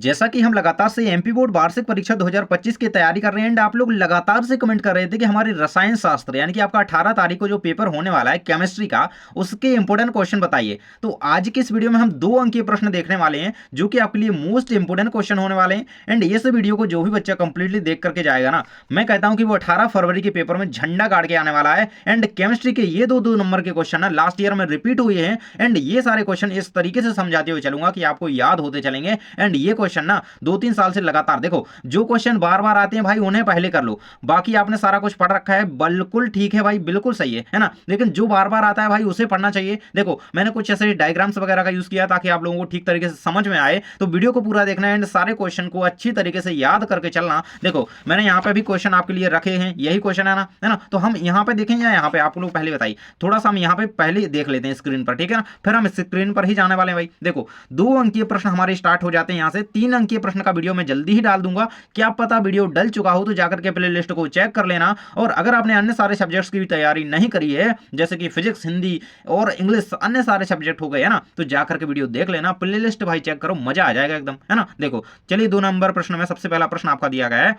जैसा कि हम लगातार से एमपी बोर्ड वार्षिक परीक्षा 2025 की तैयारी कर रहे हैं एंड आप लोग लगातार से कमेंट कर रहे थे कि हमारे रसायन शास्त्र यानी कि आपका 18 तारीख को जो पेपर होने वाला है केमिस्ट्री का, उसके इंपोर्टेंट क्वेश्चन बताइए। तो आज की इस वीडियो में हम 2 अंकीय प्रश्न देखने वाले हैं जो कि आपके लिए मोस्ट इंपोर्टेंट क्वेश्चन होने वाले हैं। एंड इस वीडियो को जो भी बच्चा कंप्लीटली देख करके जाएगा ना, मैं कहता हूं कि वो 18 फरवरी के पेपर में झंडा गाड़ के आने वाला है। एंड केमिस्ट्री के ये दो नंबर के क्वेश्चन ना लास्ट ईयर में रिपीट हुए हैं एंड ये सारे क्वेश्चन इस तरीके से समझाते हुए चलूंगा कि आपको याद होते चलेंगे। एंड ये क्वेश्चन ना 2-3 साल से लगातार देखो, जो क्वेश्चन बार बार आते हैं भाई उन्हें पहले कर लो, बाकी आपने सारा कुछ पढ़ रखा है, बिल्कुल ठीक है भाई, बिल्कुल सही है ना। लेकिन जो बार बार आता है भाई उसे पढ़ना चाहिए। देखो मैंने कुछ ऐसे डायग्राम्स वगैरह का यूज किया ताकि आप लोगों को ठीक तरीके से समझ में आए, तो वीडियो को पूरा देखना है एंड सारे क्वेश्चन को अच्छी तरीके से याद करके चलना। देखो मैंने यहाँ पे भी क्वेश्चन आपके लिए रखे हैं, यही क्वेश्चन है ना, तो हम यहाँ पे देखें या यहाँ पे आप लोग पहले बताइए, थोड़ा सा हम यहाँ पे पहले देख लेते हैं स्क्रीन पर, ठीक है ना, फिर हम स्क्रीन पर ही जाने वाले हैं भाई। देखो 2 अंकीय प्रश्न हमारे स्टार्ट हो जाते हैं यहाँ से। 3 अंकीय प्रश्न का वीडियो मैं जल्दी ही डाल दूंगा, क्या पता वीडियो डल चुका हो तो जाकर के प्लेलिस्ट को चेक कर लेना। और अगर आपने अन्य सारे सब्जेक्ट्स की भी तैयारी नहीं करी है, जैसे कि फिजिक्स, हिंदी और इंग्लिश, अन्य सारे सब्जेक्ट हो गए है ना, तो जाकर के वीडियो देख लेना, प्लेलिस्ट भाई चेक करो, मजा आ जाएगा एकदम, है ना। देखो चलिए 2 नंबर प्रश्न में सबसे पहला प्रश्न आपका दिया गया है,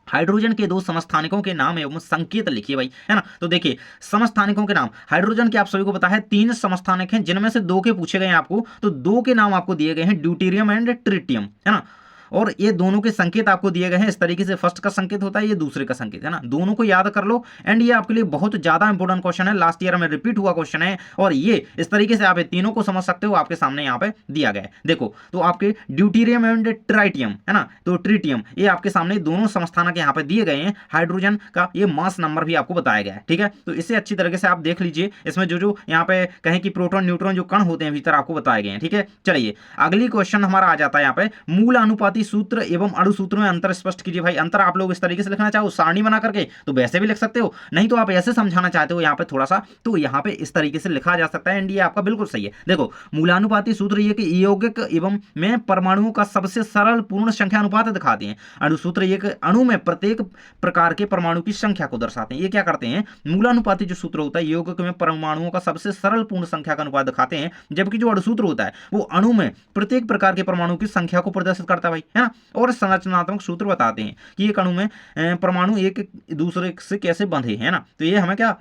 हाइड्रोजन के 2 समस्थानिकों के नाम एवं संकेत लिखिए भाई, है ना। तो देखिए समस्थानिकों के नाम, हाइड्रोजन के आप सभी को पता है 3 समस्थानिक हैं जिनमें से 2 के पूछे गए हैं आपको, तो 2 के नाम आपको दिए गए हैं, ड्यूटेरियम एंड ट्रिटियम, है ना। और ये दोनों के संकेत आपको दिए गए हैं इस तरीके से, फर्स्ट का संकेत होता है, ये दूसरे का संकेत, है ना। दोनों को याद कर लो एंड ये आपके लिए बहुत ज्यादा इंपॉर्टेंट क्वेश्चन है, लास्ट ईयर में रिपीट हुआ क्वेश्चन है और ये इस तरीके से आप तीनों को समझ सकते हो, आपके सामने यहाँ पे दिया गया है। देखो तो आपके ड्यूटेरियम एंड ट्राइटियम, है ना, तो ट्रिटियम, ये आपके सामने दोनों समस्थानक यहाँ पे दिए गए हैं। हाइड्रोजन का ये मास नंबर भी आपको बताया गया है, ठीक है। तो इसे अच्छी तरीके से आप देख लीजिए, इसमें जो यहाँ पे कहें कि प्रोटॉन न्यूट्रॉन जो कण होते हैं भीतर आपको बताए गए हैं, ठीक है। चलिए अगली क्वेश्चन हमारा आ जाता है यहाँ पे, मूल अनुपाती सूत्र एवं अणु सूत्र में अंतर स्पष्ट कीजिए भाई। अंतर आप लोग इस तरीके से लिखना चाहो सारणी बना करके तो वैसे भी लिख सकते हो, नहीं तो आप ऐसे समझाना चाहते हो यहाँ पे थोड़ा सा, तो यहाँ पे इस तरीके से लिखा जा सकता है एंड ये आपका बिल्कुल सही है। देखो मूलानुपाती सूत्र ये कि यौगिक एवं में परमाणुओं का सबसे सरल पूर्ण संख्या अनुपात दिखाते हैं। अणु सूत्र ये कि अणु में प्रत्येक प्रकार के परमाणु की संख्या को दर्शाते हैं। ये क्या करते हैं, मूलानुपाती जो सूत्र होता है यौगिक में परमाणुओं का सबसे सरल पूर्ण संख्या का अनुपात दिखाते हैं, जबकि जो अणु सूत्र होता है वो अणु में प्रत्येक प्रकार के परमाणु की संख्या को प्रदर्शित करता है भाई, है ना। और संरचनात्मक सूत्र बताते हैं कि एक अणु में परमाणु एक दूसरे से कैसे बंधे, है ना। तो ये हमें क्या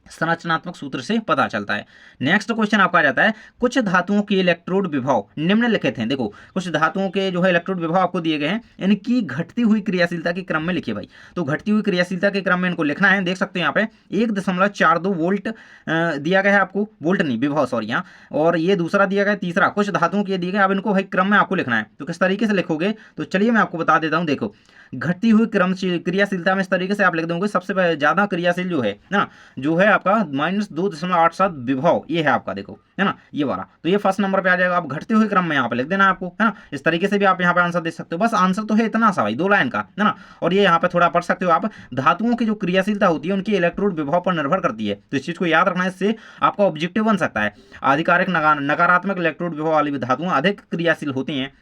संरचनात्मक सूत्र से पता चलता है। नेक्स्ट क्वेश्चन आपका आ जाता है, कुछ धातुओं के इलेक्ट्रोड विभव निम्नलिखित हैं। देखो कुछ धातुओं के जो है इलेक्ट्रोड विभव आपको दिए गए हैं, इनकी घटती हुई क्रियाशीलता के क्रम में लिखिए भाई। तो घटती हुई क्रियाशीलता के क्रम में इनको लिखना है, देख सकते हैं यहाँ पे 1.42 वोल्ट दिया गया है आपको, वोल्ट नहीं विभव सॉरी यहाँ, और ये दूसरा दिया गया है, तीसरा कुछ धातुओं के दिए गए। अब इनको भाई क्रम में आपको लिखना है, तो किस तरीके से लिखोगे, तो चलिए मैं आपको बता देता हूँ। देखो घटती हुई क्रम क्रियाशीलता में इस तरीके से आप लिख दोगे, सबसे ज्यादा क्रियाशील जो है ना, जो है आपका -2.87 विभव, ये है आपका, देखो है ना ये वाला, तो ये फर्स्ट नंबर पे आ जाएगा। आप घटते हुए क्रम में यहाँ पे लिख देना आपको, है ना। इस तरीके से भी आप यहाँ पे आंसर दे सकते हो, बस आंसर तो है इतना सा भाई 2 लाइन का, है ना। और ये यहाँ पे थोड़ा पढ़ सकते हो आप, धातुओं की जो क्रियाशीलता होती है उनकी इलेक्ट्रोड विभव पर निर्भर करती है, तो इस चीज को याद रखना है, इससे आपका ऑब्जेक्टिव बन सकता है। आधिकारिक नकारात्मक इलेक्ट्रोड विभव वाली धातुएं अधिक क्रियाशील होती हैं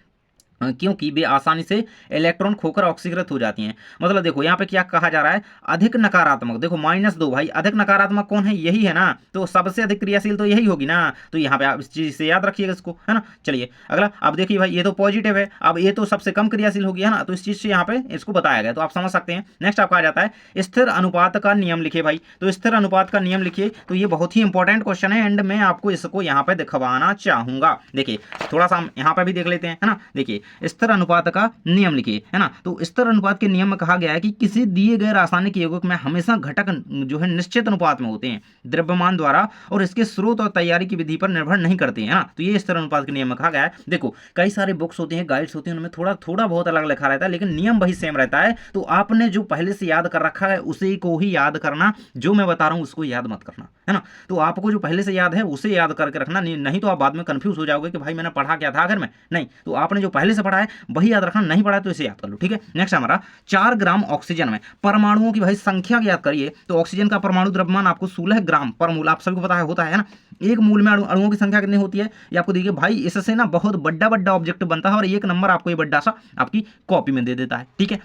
क्योंकि वे आसानी से इलेक्ट्रॉन खोकर ऑक्सीकृत हो जाती हैं। मतलब देखो यहाँ पे क्या कहा जा रहा है, अधिक नकारात्मक, देखो -2 भाई, अधिक नकारात्मक कौन है, यही है ना, तो सबसे अधिक क्रियाशील तो यही होगी ना, तो यहाँ पे आप इस चीज से याद रखिएगा इसको, है ना। चलिए अगला आप देखिए भाई, ये तो पॉजिटिव है, अब ये तो सबसे कम क्रियाशील होगी, है ना, तो इस चीज से यहाँ पे इसको बताया गया, तो आप समझ सकते हैं। नेक्स्ट आपका आ जाता है, स्थिर अनुपात का नियम लिखिए भाई। तो स्थिर अनुपात का नियम लिखिए, तो ये बहुत ही इंपॉर्टेंट क्वेश्चन है एंड मैं आपको इसको यहाँ पे दिखवाना चाहूंगा। देखिए थोड़ा सा हम यहाँ पे भी देख लेते हैं, है ना। देखिए स्थिर अनुपात का नियम लिखिए, है ना। तो स्थिर अनुपात के नियम में कहा गया है कि किसी दिए गए रासायनिक यौगिक में हमेशा घटक जो है निश्चित अनुपात में होते हैं, द्रव्यमान द्वारा और इसके स्रोत और तैयारी की विधि पर निर्भर नहीं करते हैं, ना। तो ये स्थिर अनुपात के नियम में कहा गया है। देखो कई सारे बुक्स होते हैं, गाइड्स होते हैं, उनमें थोड़ा थोड़ा बहुत अलग लिखा रहता है, लेकिन नियम वही सेम रहता है। तो आपने जो पहले से याद कर रखा है उसे को ही याद करना, जो मैं बता रहा हूं उसको याद मत करना, है ना। तो आपको जो पहले से याद है उसे याद करके रखना, नहीं तो आप बाद में कंफ्यूज हो जाओगे कि भाई मैंने पढ़ा क्या था आखिर में, नहीं। तो आपने जो पहले से पढ़ा है वही याद रखना, नहीं पढ़ा तो इसे याद कर लो, ठीक है। नेक्स्ट हमारा 4 ग्राम ऑक्सीजन में परमाणुओं की भाई संख्या याद करिए। तो ऑक्सीजन का परमाणु द्रव्यमान आपको 16 ग्राम पर मूल, आप सभी को पता है होता है ना। एक मूल में अणुओं की संख्या कितनी होती है ये आपको देखिए भाई, इससे ना बहुत बड़ा ऑब्जेक्ट बनता है और 1 नंबर आपको ये बड़ा सा आपकी कॉपी में दे देता है, ठीक है।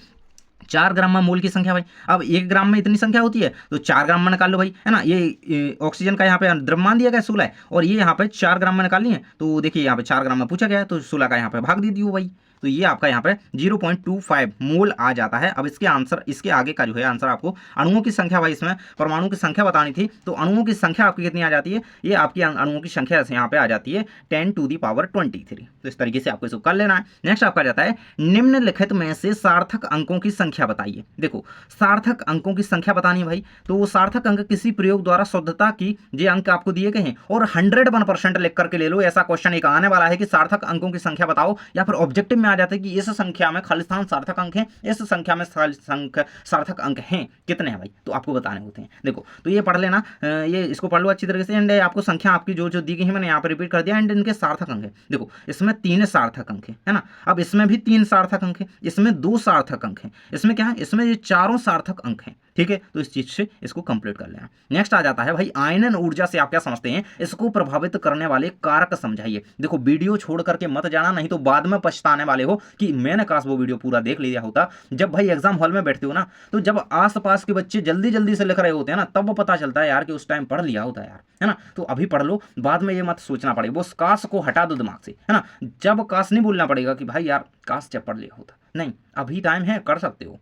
4 ग्राम में मोल की संख्या भाई, अब 1 ग्राम में इतनी संख्या होती है तो 4 ग्राम में निकाल लो भाई, है ना। ये ऑक्सीजन का यहाँ पे द्रव्यमान दिया गया 16 और ये यहाँ पे 4 ग्राम में निकालनी है, तो देखिए यहाँ पे 4 ग्राम में पूछा गया है तो 16 का यहाँ पे भाग दे दियो भाई, तो ये आपका यहाँ पे 0.25 मोल आ जाता है। अब इसके आंसर, इसके आगे का जो है आंसर आपको अणुओं की संख्या, भाई इसमें परमाणु की संख्या बतानी थी, तो अणुओं की संख्या आपकी कितनी आ जाती है, ये आपकी अणुओं की संख्या यहाँ पे आ जाती है 10⁻23। तो इस तरीके से आपको इसको कर लेना है। नेक्स्ट आपका जाता है निम्नलिखित में से सार्थक अंकों की संख्या बताइए। देखो सार्थक अंकों की संख्या बतानी है भाई, तो वो सार्थक अंक किसी प्रयोग द्वारा शुद्धता की जो अंक आपको दिए गए हैं और 101% लिख करके ले लो। ऐसा क्वेश्चन एक आने वाला है कि सार्थक अंकों की संख्या बताओ, या फिर ऑब्जेक्टिव में आ जाता है कि इस संख्या में खालिस्तान सार्थक अंक हैं, इस संख्या में सार्थक अंक हैं, कितने हैं भाई, तो आपको बताने होते हैं। देखो तो ये पढ़ लेना, ये इसको पढ़ लो अच्छी तरीके से। एंड आपको संख्या आपकी जो जो दी गई है मैंने यहाँ पर रिपीट कर दिया। एंड इनके सार्थक अंक है, देखो इसमें 3 सार्थक अंक है ना, अब इसमें भी 3 सार्थक अंक है, इसमें 2 सार्थक अंक हैं, इसमें क्या है, इसमें ये 4 सार्थक अंक हैं। ठीक है, तो इस चीज से इसको कंप्लीट कर लेना। नेक्स्ट आ जाता है भाई आयनन ऊर्जा से आप क्या समझते हैं, इसको प्रभावित करने वाले कारक समझाइए। देखो वीडियो छोड़ करके मत जाना, नहीं तो बाद में पछताने वाले हो कि मैंने काश वो वीडियो पूरा देख लिया होता। जब भाई एग्जाम हॉल में बैठते हो ना, तो जब आसपास के बच्चे जल्दी जल्दी से लिख रहे होते हैं ना, तब वो पता चलता है यार कि उस टाइम पढ़ लिया होता है यार, है ना। तो अभी पढ़ लो, बाद में ये मत सोचना पड़ेगा, वो काश को हटा दो दिमाग से, है ना। जब काश नहीं बोलना पड़ेगा कि भाई यार काश जब पढ़ लिया होता, नहीं, अभी टाइम है, कर सकते हो।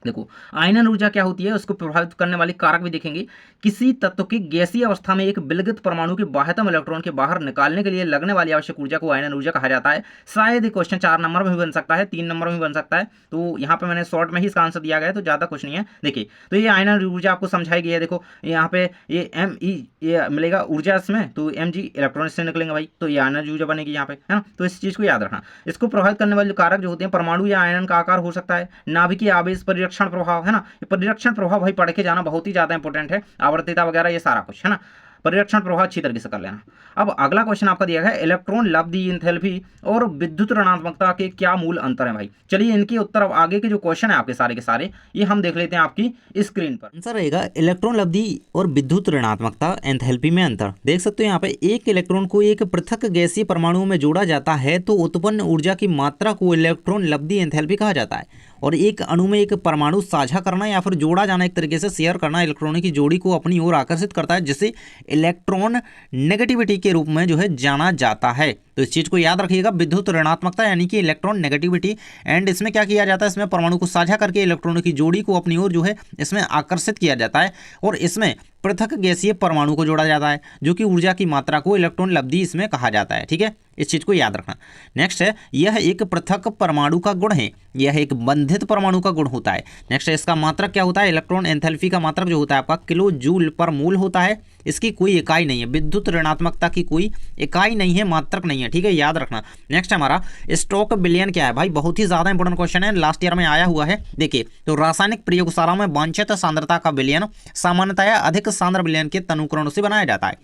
देखो आयनन ऊर्जा क्या होती है, उसको प्रभावित करने वाले कारक भी देखेंगे। किसी तत्व की गैसीय अवस्था में एक विलगित परमाणु के बाह्यतम इलेक्ट्रॉन के बाहर निकालने के लिए लगने वाली आवश्यक ऊर्जा को आयनन ऊर्जा कहा जाता है। शायद ये क्वेश्चन 4 नंबर में भी बन सकता है, 3 नंबर में भी बन सकता है, तो यहाँ पे मैंने शॉर्ट में ही इसका आंसर दिया गया है, तो ज़्यादा कुछ नहीं है। देखिए तो ये आयनन ऊर्जा आपको समझाई गई है। देखो यहाँ पे ये Me ये मिलेगा ऊर्जा इसमें, तो Mg इलेक्ट्रॉन से निकलेंगे भाई, तो ये आयनन ऊर्जा बनेगी यहाँ पे, है ना। तो इस चीज़ को याद रखना। इसको प्रभावित करने वाले कारक जो होते हैं, परमाणु या आयनन का आकार हो सकता है, नाभिकीय आवेश, परिरक्षण प्रभाव, है ना। परिरक्षण प्रभाव भाई पढ़ के जाना बहुत ही ज्यादा इंपॉर्टेंट है, आवर्तिता वगैरह ये सारा कुछ, है ना। परिरक्षण प्रभाव अच्छी तरीके से कर लेना। अब अगला क्वेश्चन आपका दिया है इलेक्ट्रॉन लब्धि, एंथैल्पी और विद्युत ऋणात्मकता के क्या मूल अंतर है भाई। चलिए इनके उत्तर अब आगे के जो क्वेश्चन है आपके सारे के सारे ये हम देख लेते हैं आपकी स्क्रीन पर। आंसर रहेगा इलेक्ट्रॉन लब्धि और विद्युत ऋणात्मकता, एंथैल्पी में अंतर। देख सकते हो यहाँ पे एक इलेक्ट्रॉन को एक पृथक गैसीय परमाणु में जोड़ा जाता है तो उत्पन्न ऊर्जा की मात्रा को इलेक्ट्रॉन लब्धि, एंथैल्पी कहा जाता है। और एक अणु में एक परमाणु साझा करना या फिर जोड़ा जाना, एक तरीके से शेयर करना, इलेक्ट्रॉनों की जोड़ी को अपनी ओर आकर्षित करता है, जिसे इलेक्ट्रॉन नेगेटिविटी के रूप में जो है जाना जाता है। तो इस चीज को याद रखिएगा, विद्युत ऋणात्मकता यानी कि इलेक्ट्रॉन नेगेटिविटी। एंड इसमें क्या किया जाता है, इसमें परमाणु को साझा करके इलेक्ट्रॉनों की जोड़ी को अपनी ओर जो है इसमें आकर्षित किया जाता है, और इसमें पृथक गैसीय परमाणु को जोड़ा जाता है, जो कि ऊर्जा की मात्रा को इलेक्ट्रॉन लब्धि इसमें कहा जाता है। ठीक है, इस चीज को याद रखना। नेक्स्ट है यह एक पृथक परमाणु का गुण है, यह एक बंधित परमाणु का गुण होता है। नेक्स्ट है इसका मात्रक क्या होता है, इलेक्ट्रॉन एंथैल्पी का मात्रक जो होता है आपका किलो जूल पर मोल होता है। इसकी कोई इकाई नहीं है, विद्युत ऋणात्मकता की कोई इकाई नहीं है, मात्रक नहीं है। ठीक है, याद रखना। नेक्स्ट हमारा स्टोक बिलियन क्या है भाई, बहुत ही ज्यादा इंपॉर्टेंट क्वेश्चन है, लास्ट ईयर में आया हुआ है। देखिए तो रासायनिक प्रयोगशाला में वांछित सांद्रता का विलयन सामान्यतया अधिक सांद्र विलयन के तनुकरणों से बनाया जाता है।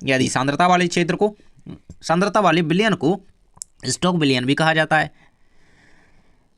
यदि सांद्रता वाले क्षेत्र को, सांद्रता वाले विलयन को स्टोक विलयन भी कहा जाता है।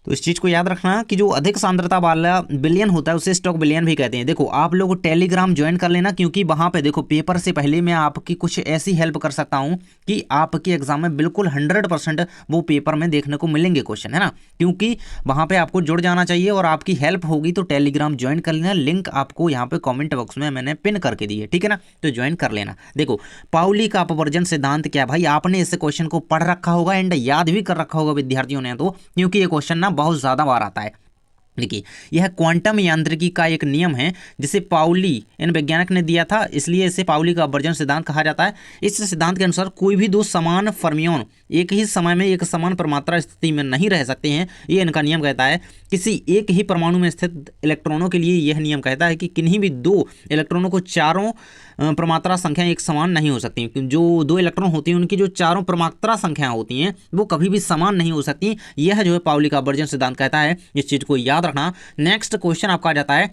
तो इस चीज़ को याद रखना कि जो अधिक सांद्रता वाला विलयन होता है उसे स्टोक विलयन भी कहते हैं। देखो आप लोग टेलीग्राम ज्वाइन कर लेना, क्योंकि वहाँ पे देखो पेपर से पहले मैं आपकी कुछ ऐसी हेल्प कर सकता हूँ कि आपके एग्जाम में बिल्कुल 100% वो पेपर में देखने को मिलेंगे क्वेश्चन, है ना। क्योंकि वहाँ पे आपको जुड़ जाना चाहिए और आपकी हेल्प होगी, तो टेलीग्राम ज्वाइन कर लेना। लिंक आपको यहाँ पे कॉमेंट बॉक्स में मैंने पिन करके दी है, ठीक है ना, तो ज्वाइन कर लेना। देखो पाउली का अपवर्जन सिद्धांत क्या भाई, आपने इस क्वेश्चन को पढ़ रखा होगा एंड याद भी कर रखा होगा विद्यार्थियों ने, तो क्योंकि ये क्वेश्चन ना बहुत ज़्यादा बार आता है। देखिए यह क्वांटम यांत्रिकी का एक नियम है जिसे पाउली इन वैज्ञानिक ने दिया था, इसलिए इसे पाउली का अपवर्जन सिद्धांत कहा जाता है। इस सिद्धांत के अनुसार कोई भी दो समान फर्मियन एक ही समय में एक समान परमात्रा स्थिति में नहीं रह सकते हैं, ये इनका नियम कहता है। किसी एक ही परमाणु में स्थित इलेक्ट्रॉनों के लिए यह नियम कहता है कि किन्हीं भी दो इलेक्ट्रॉनों को चारों परमात्रा संख्या एक समान नहीं हो सकती। जो दो इलेक्ट्रॉन होती हैं उनकी जो चारों परमात्रा संख्याएं होती हैं वो कभी भी समान नहीं हो सकती। यह जो है पाउली का अपवर्जन सिद्धांत कहता है, इस चीज को याद रखना। नेक्स्ट क्वेश्चन आपका आ जाता है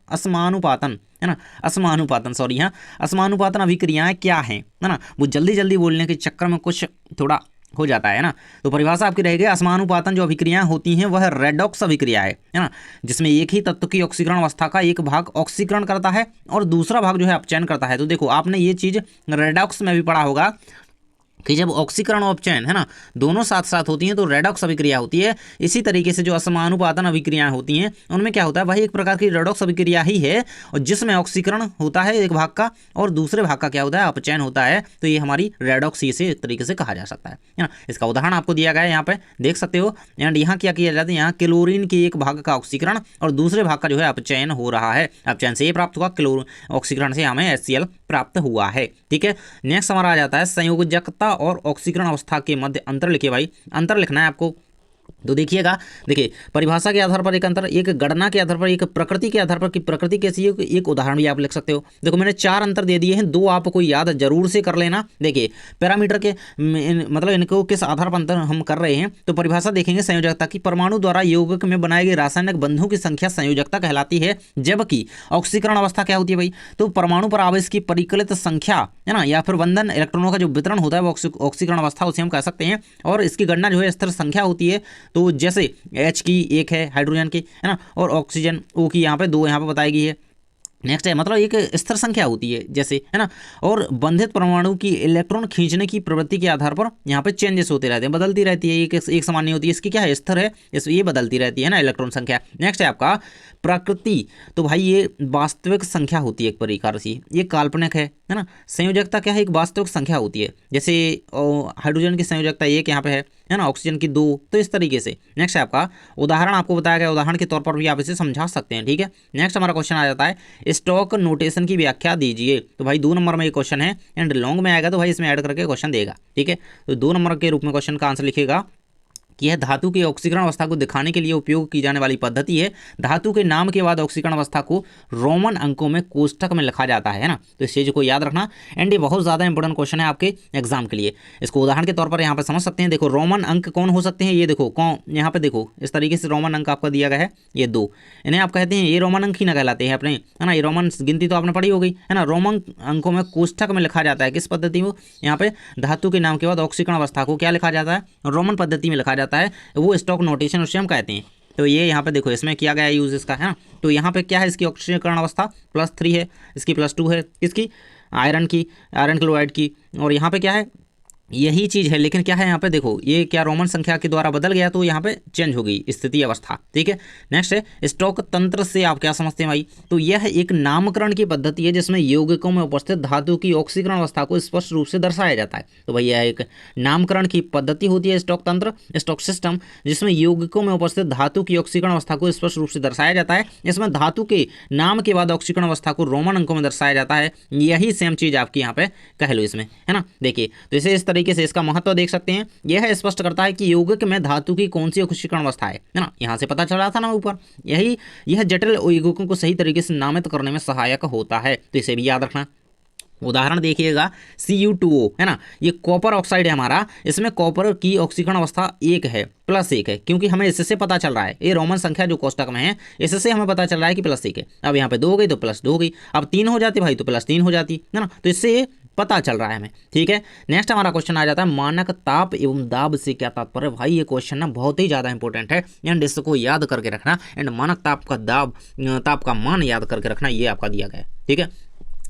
असमानुपातन, है ना, असमानुपातन, सॉरी, हाँ, असमानुपातन अभिक्रियाएं क्या हैं, है ना। वो जल्दी जल्दी बोलने के चक्कर में कुछ थोड़ा हो जाता है ना। तो परिभाषा आपकी रहेगी, असमानुपातन जो अभिक्रियाएं होती हैं वह रेडॉक्स अभिक्रिया है ना, जिसमें एक ही तत्व की ऑक्सीकरण अवस्था का एक भाग ऑक्सीकरण करता है और दूसरा भाग जो है अपचयन करता है। तो देखो आपने ये चीज रेडॉक्स में भी पढ़ा होगा कि जब ऑक्सीकरण और अपचयन है ना दोनों साथ साथ होती हैं तो रेडॉक्स अभिक्रिया होती है। इसी तरीके से जो असमानुपातन अभिक्रियाएं होती हैं उनमें क्या होता है, वही एक प्रकार की रेडॉक्स अभिक्रिया ही है, और जिसमें ऑक्सीकरण होता है एक भाग का और दूसरे भाग का क्या होता है, अपचयन होता है। तो ये हमारी रेडॉक्स इसे एक तरीके से कहा जा सकता है ना। इसका उदाहरण आपको दिया गया है, यहाँ पे देख सकते हो। एंड यहाँ क्या किया जाता है, यहाँ क्लोरीन के एक भाग का ऑक्सीकरण और दूसरे भाग का जो है अपचयन हो रहा है। अपचयन से ये प्राप्त हुआ, ऑक्सीकरण से हमें HCl प्राप्त हुआ है। ठीक है, नेक्स्ट हमारा आ जाता है संयोजकता और ऑक्सीकरण अवस्था के मध्य अंतर लिखिए भाई। अंतर लिखना है आपको। तो देखिएगा, देखिए परिभाषा के आधार पर एक अंतर, एक गणना के आधार पर, एक प्रकृति के आधार पर कि प्रकृति कैसी है, एक उदाहरण भी आप लिख सकते हो। देखो मैंने 4 अंतर दे दिए हैं, 2 आपको याद जरूर से कर लेना। देखिए पैरामीटर के मतलब इनको किस आधार पर अंतर हम कर रहे हैं, तो परिभाषा देखेंगे संयोजकता की, परमाणु द्वारा यौगिक में बनाए गए रासायनिक बंधों की संख्या संयोजकता कहलाती है। जबकि ऑक्सीकरण अवस्था क्या होती है भाई, तो परमाणु पर आवेश की परिकलित संख्या है ना, या फिर बंधन इलेक्ट्रॉनों का जो वितरण होता है वो ऑक्सीकरण अवस्था उसे हम कह सकते हैं। और इसकी गणना जो है स्थिर संख्या होती है। तो जैसे H की 1 है हाइड्रोजन की, है ना, और ऑक्सीजन O की यहाँ पे 2 यहाँ पे बताई गई है। नेक्स्ट है मतलब एक स्थिर संख्या होती है जैसे, है ना, और बंधित परमाणु की इलेक्ट्रॉन खींचने की प्रवृत्ति के आधार पर यहाँ पे चेंजेस होते रहते हैं, बदलती रहती है, एक समान नहीं होती है। इसकी क्या है, स्थिर है, ये बदलती रहती है ना इलेक्ट्रॉन संख्या। नेक्स्ट है आपका प्रकृति, तो भाई ये वास्तविक संख्या होती है एक प्रकार से, ये काल्पनिक है ना। संयोजकता क्या है, एक वास्तविक संख्या होती है। जैसे हाइड्रोजन की संयोजकता 1 यहाँ पे है ना, ऑक्सीजन की 2, तो इस तरीके से। नेक्स्ट है आपका उदाहरण, आपको बताया गया उदाहरण के तौर पर भी आप इसे समझा सकते हैं। ठीक है, नेक्स्ट हमारा क्वेश्चन आ जाता है स्टॉक नोटेशन की व्याख्या दीजिए। तो भाई 2 नंबर में ये क्वेश्चन है, एंड लॉन्ग में आएगा तो भाई इसमें ऐड करके क्वेश्चन देगा। ठीक है, तो 2 नंबर के रूप में क्वेश्चन का आंसर लिखिएगा कि यह धातु की ऑक्सीकरण अवस्था को दिखाने के लिए उपयोग की जाने वाली पद्धति है। धातु के नाम के बाद ऑक्सीकरण अवस्था को रोमन अंकों में कोष्ठक में लिखा जाता है ना, तो इस चीज को याद रखना। एंड ये बहुत ज्यादा इंपॉर्टेंट क्वेश्चन है आपके एग्जाम के लिए। इसको उदाहरण के तौर पर यहाँ पे समझ सकते हैं। देखो रोमन अंक कौन हो सकते हैं, ये देखो कौन, यहाँ पे देखो इस तरीके से रोमन अंक आपका दिया गया है, ये 2, इन्हें आप कहते हैं, ये रोमन अंक ही ना कहलाते हैं अपने, है ना। ये रोमन गिनती तो आपने पढ़ी हो गई है ना। रोमन अंकों में कोष्ठक में लिखा जाता है, किस पद्धति में, यहाँ पे धातु के नाम के बाद ऑक्सीकरण अवस्था को क्या लिखा जाता है, रोमन पद्धति में लिखा जाता है, वो स्टॉक नोटेशन उसे हम कहते हैं। तो ये यहाँ पे देखो इसमें किया गया यूज इसका, है ना। तो यहाँ पे क्या है, इसकी ऑक्सीकरण अवस्था +3 है, इसकी +2 है, इसकी आयरन क्लोराइड की, और यहाँ पे क्या है, यही चीज है। लेकिन क्या है यहाँ पे देखो, ये क्या रोमन संख्या के द्वारा बदल गया, तो यहाँ पे चेंज हो गई स्थिति अवस्था। ठीक है, नेक्स्ट है स्टॉक तंत्र से आप क्या समझते हैं भाई, तो यह एक नामकरण की पद्धति है जिसमें यौगिकों में उपस्थित धातु की ऑक्सीकरण अवस्था को स्पष्ट रूप से दर्शाया जाता है। तो भाई यह एक नामकरण की पद्धति होती है स्टॉक तंत्र, स्टॉक सिस्टम, जिसमें यौगिकों में उपस्थित धातु की ऑक्सीकरण अवस्था को स्पष्ट रूप से दर्शाया जाता है। इसमें धातु के नाम के बाद ऑक्सीकरण अवस्था को रोमन अंकों में दर्शाया जाता है। यही सेम चीज आपकी यहाँ पे कह लो इसमें, है ना। देखिए तो इसे इस तरीके से इसका महत्व देख सकते हैं। यह स्पष्ट करता है कि यौगिक में धातु की कौन सी ऑक्सीकरण अवस्था है ना, यहाँ से पता चल रहा था ना ऊपर। यह जटिल यौगिकों को सही तरीके से नामित करने में सहायक होता है, तो इसे भी याद रखना। उदाहरण देखिएगा Cu2O, है ना, ये कॉपर ऑक्साइड है हमारा, इसमें कॉपर की ऑक्सीकरण अवस्था 1 है, +1 है, क्योंकि हमें इससे पता चल रहा है, ये रोमन संख्या जो कोष्टक में है इससे हमें पता चल रहा है कि +1 है। अब यहाँ पे 2 हो गई तो +2 हो गई, अब 3 हो जाती भाई तो +3 हो जाती, है ना। तो इससे पता चल रहा है हमें। ठीक है, नेक्स्ट हमारा क्वेश्चन आ जाता है मानक ताप एवं दाब से क्या तात्पर्य। भाई ये क्वेश्चन ना बहुत ही ज्यादा इंपॉर्टेंट है, एंड इसको याद करके रखना, एंड मानक ताप का मान याद करके रखना, ये आपका दिया गया है। ठीक है,